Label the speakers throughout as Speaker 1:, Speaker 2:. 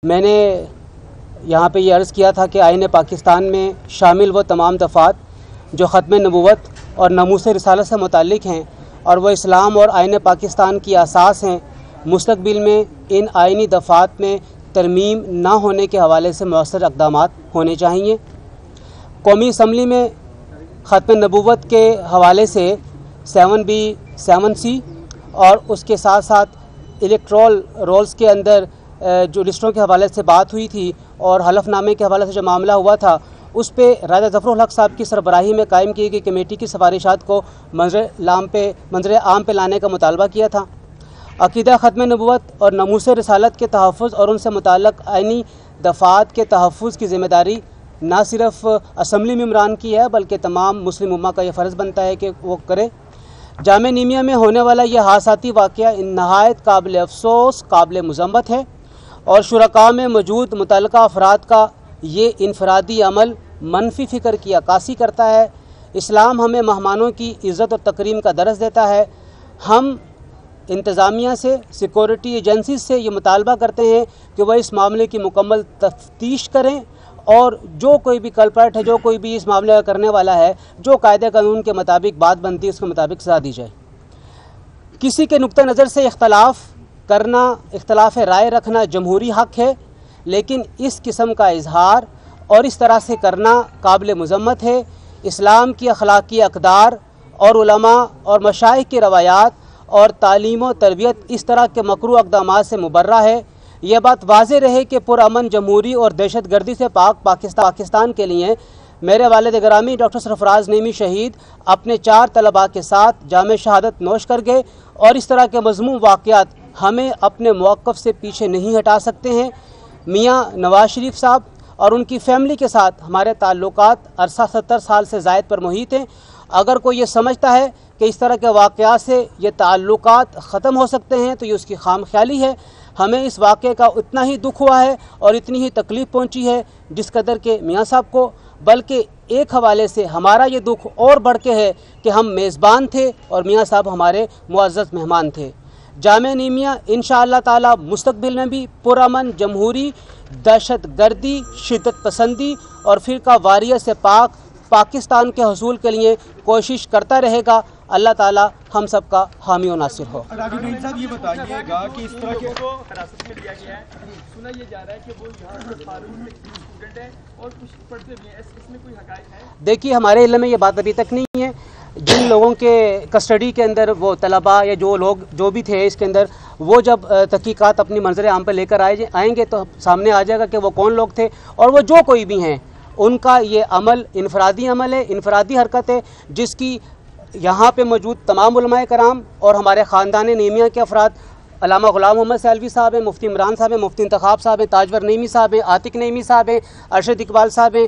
Speaker 1: میں نے یہاں پہ یہ عرض کیا تھا کہ آئین پاکستان میں شامل وہ تمام دفعات جو ختم نبوت اور ناموس رسالت سے متعلق ہیں اور وہ اسلام اور آئین پاکستان کی اساس ہیں، مستقبل میں ان آئینی دفعات میں ترمیم نہ ہونے کے حوالے سے مؤثر اقدامات ہونے چاہیے۔ قومی اسمبلی میں ختم نبوت کے حوالے سے 7B 7C اور اس کے ساتھ ساتھ الیکٹرول رولز کے اندر جو لسٹوں کے حوالے سے بات ہوئی تھی اور حلف نامے کے حوالے سے جو معاملہ ہوا تھا، اس پہ راجہ ظفر الحق صاحب کی سربراہی میں قائم کی گئی کمیٹی کی سفارشات کو منظر عام پہ لانے کا مطالبہ کیا تھا۔ عقیدہ ختم نبوت اور ناموس رسالت کے تحفظ اور ان سے متعلق آئینی دفعات کے تحفظ کی ذمہ داری نہ صرف اسمبلی ممبران کی ہے بلکہ تمام مسلم امہ کا یہ فرض بنتا ہے کہ وہ کرے۔ جامعہ نیمیہ میں ہونے والا یہ حادثاتی واقعہ نہایت قابل افسوس، قابل مذمت ہے اور شرکاء میں موجود متعلقہ افراد کا یہ انفرادی عمل منفی فکر کی عکاسی کرتا ہے۔ اسلام ہمیں مہمانوں کی عزت اور تکریم کا درس دیتا ہے۔ ہم انتظامیہ سے، سیکورٹی ایجنسیز سے یہ مطالبہ کرتے ہیں کہ وہ اس معاملے کی مکمل تفتیش کریں اور جو کوئی بھی کلپریٹ ہے، جو کوئی بھی اس معاملے کا کرنے والا ہے، جو قاعدہ قانون کے مطابق بات بنتی ہے اس کے مطابق سزا دی جائے۔ کسی کے نقطہ نظر سے اختلاف کرنا، اختلاف رائے رکھنا جمہوری حق ہے، لیکن اس قسم کا اظہار اور اس طرح سے کرنا قابل مذمت ہے۔ اسلام کی اخلاقی اقدار اور علماء اور مشائخ کی روایات اور تعلیم و تربیت اس طرح کے مکروہ اقدامات سے مبرہ ہے۔ یہ بات واضح رہے کہ پرامن جمہوری اور دہشت گردی سے پاک پاکستان کے لیے میرے والد گرامی ڈاکٹر سرفراز نعیمی شہید اپنے 4 طلباء کے ساتھ جامع شہادت نوش کر گئے اور اس طرح کے مذموم واقعات ہمیں اپنے موقف سے پیچھے نہیں ہٹا سکتے ہیں۔ میاں نواز شریف صاحب اور ان کی فیملی کے ساتھ ہمارے تعلقات عرصہ 70 سال سے زائد پر محیط ہیں۔ اگر کوئی یہ سمجھتا ہے کہ اس طرح کے واقعات سے یہ تعلقات ختم ہو سکتے ہیں تو یہ اس کی خام خیالی ہے۔ ہمیں اس واقعے کا اتنا ہی دکھ ہوا ہے اور اتنی ہی تکلیف پہنچی ہے جس قدر کہ میاں صاحب کو، بلکہ ایک حوالے سے ہمارا یہ دکھ اور بڑھ کے ہے کہ ہم میزبان تھے اور میاں صاحب ہمارے معزز مہمان تھے۔ جامعہ نیمیہ انشاءاللہ تعالی مستقبل میں بھی پرامن جمہوری، دہشت گردی، شدت پسندی اور فرقہ واریت سے پاک پاکستان کے حصول کے لیے کوشش کرتا رہے گا۔ اللہ تعالی ہم سب کا حامی و ناصر ہو۔
Speaker 2: صاحب یہ بتائیے گا کہ اس طرح کے کو حراست میں لیا گیا ہے، سنا یہ جا رہا ہے کہ وہ یہاں فاروق میں اسٹوڈنٹ ہے اور کچھ پڑھتے بھی ہیں، اس میں کوئی حقائق ہے؟
Speaker 1: دیکھیے، ہمارے علم میں یہ بات ابھی تک نہیں ہے۔ جن لوگوں کے کسٹڈی کے اندر وہ طلباء یا جو لوگ جو بھی تھے اس کے اندر، وہ جب تحقیقات اپنی منظر عام پہ لے کر آئیں گے تو سامنے آ جائے گا کہ وہ کون لوگ تھے، اور وہ جو کوئی بھی ہیں ان کا یہ عمل انفرادی عمل ہے، انفرادی حرکت ہے جس کی یہاں پہ موجود تمام علماء کرام اور ہمارے خاندان نیمیہ کے افراد، علامہ غلام محمد سیلوی صاحب ہیں، مفتی عمران صاحب ہیں، مفتی انتخاب صاحب ہیں، تاجور نعیمی صاحب ہیں، عاتق نعیمی صاحب ہیں، ارشد اقبال صاحب ہیں،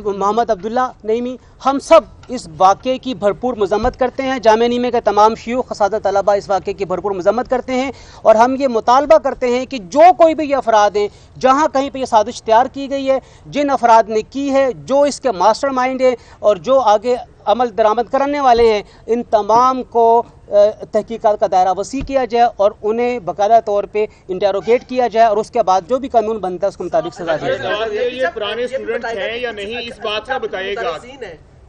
Speaker 1: محمد عبداللہ نعیمی، ہم سب اس واقعے کی بھرپور مذمت کرتے ہیں۔ جامعہ نیمیہ کے تمام شیوخ، اساتذہ، طلباء اس واقعے کی بھرپور مذمت کرتے ہیں اور ہم یہ مطالبہ کرتے ہیں کہ جو کوئی بھی یہ افراد ہیں، جہاں کہیں پہ یہ سازش تیار کی گئی ہے، جن افراد نے کی ہے، جو اس کے ماسٹر مائنڈ ہیں اور جو آگے عمل درآمد کرنے والے ہیں، ان تمام کو تحقیقات کا دائرہ وسیع کیا جائے اور انہیں باقاعدہ طور پہ انٹروگیٹ کیا جائے اور اس کے بعد جو بھی قانون بنتا ہے اس کے مطابق سزا دی جائے۔
Speaker 2: یہ پرانے اسٹوڈنٹ ہیں یا نہیں، اس بات کا بتائیے گا۔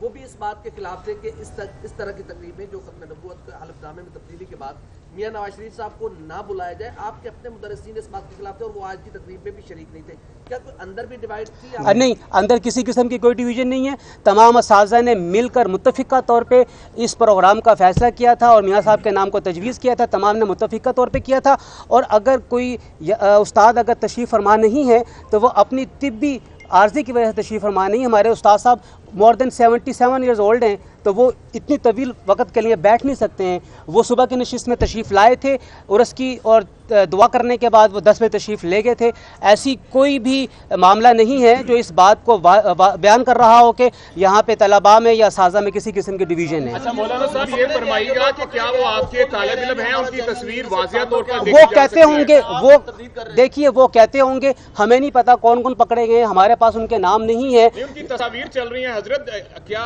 Speaker 3: وہ بھی اس بات کے خلاف تھے کہ اس طرح کی تقریبیں جو ختم نبوت کے حلف نامے میں تبدیلی کے بعد میاں نواز شریف صاحب کو نہ بلایا جائے۔ آپ کے اپنے مدرسین اس بات کے خلاف تھے اور وہ آج کی تقریب میں بھی شریک نہیں تھے۔ کیا کوئی اندر بھی ڈیوائڈ تھی؟
Speaker 1: نہیں، اندر کسی قسم کی کوئی ڈویژن نہیں ہے۔ تمام اساتذہ نے مل کر متفقہ طور پہ اس پروگرام کا فیصلہ کیا تھا اور میاں صاحب کے نام کو تجویز کیا تھا، تمام نے متفقہ طور پہ کیا تھا۔ اور اگر کوئی استاد اگر تشریف فرما نہیں ہے تو وہ اپنی طبی عارضی کی وجہ سے تشریف فرما نہیں۔ ہمارے استاد صاحب مور دین 77 ایئرز اولڈ ہیں تو وہ اتنی طویل وقت کے لیے بیٹھ نہیں سکتے ہیں۔ وہ صبح کی نشست میں تشریف لائے تھے اور اس کی اور دعا کرنے کے بعد وہ 10 بجے تشریف لے گئے تھے۔ ایسی کوئی بھی معاملہ نہیں ہے جو اس بات کو بیان کر رہا ہو کہ یہاں پہ طلباء میں یا اساتذہ میں کسی قسم کی ڈویژن ہے۔
Speaker 2: اچھا مولانا صاحب یہ فرمائیے گا کہ کیا وہ آپ کے طالب علم ہیں، ان کی تصویر واضح طور پر
Speaker 1: وہ کہتے ہوں گے، وہ دیکھیے وہ کہتے ہوں گے، ہمیں نہیں پتا کون کون پکڑے گئے ہیں، ہمارے پاس ان کے نام نہیں ہے۔
Speaker 2: ان کی تصاویر چل رہی ہیں حضرت، کیا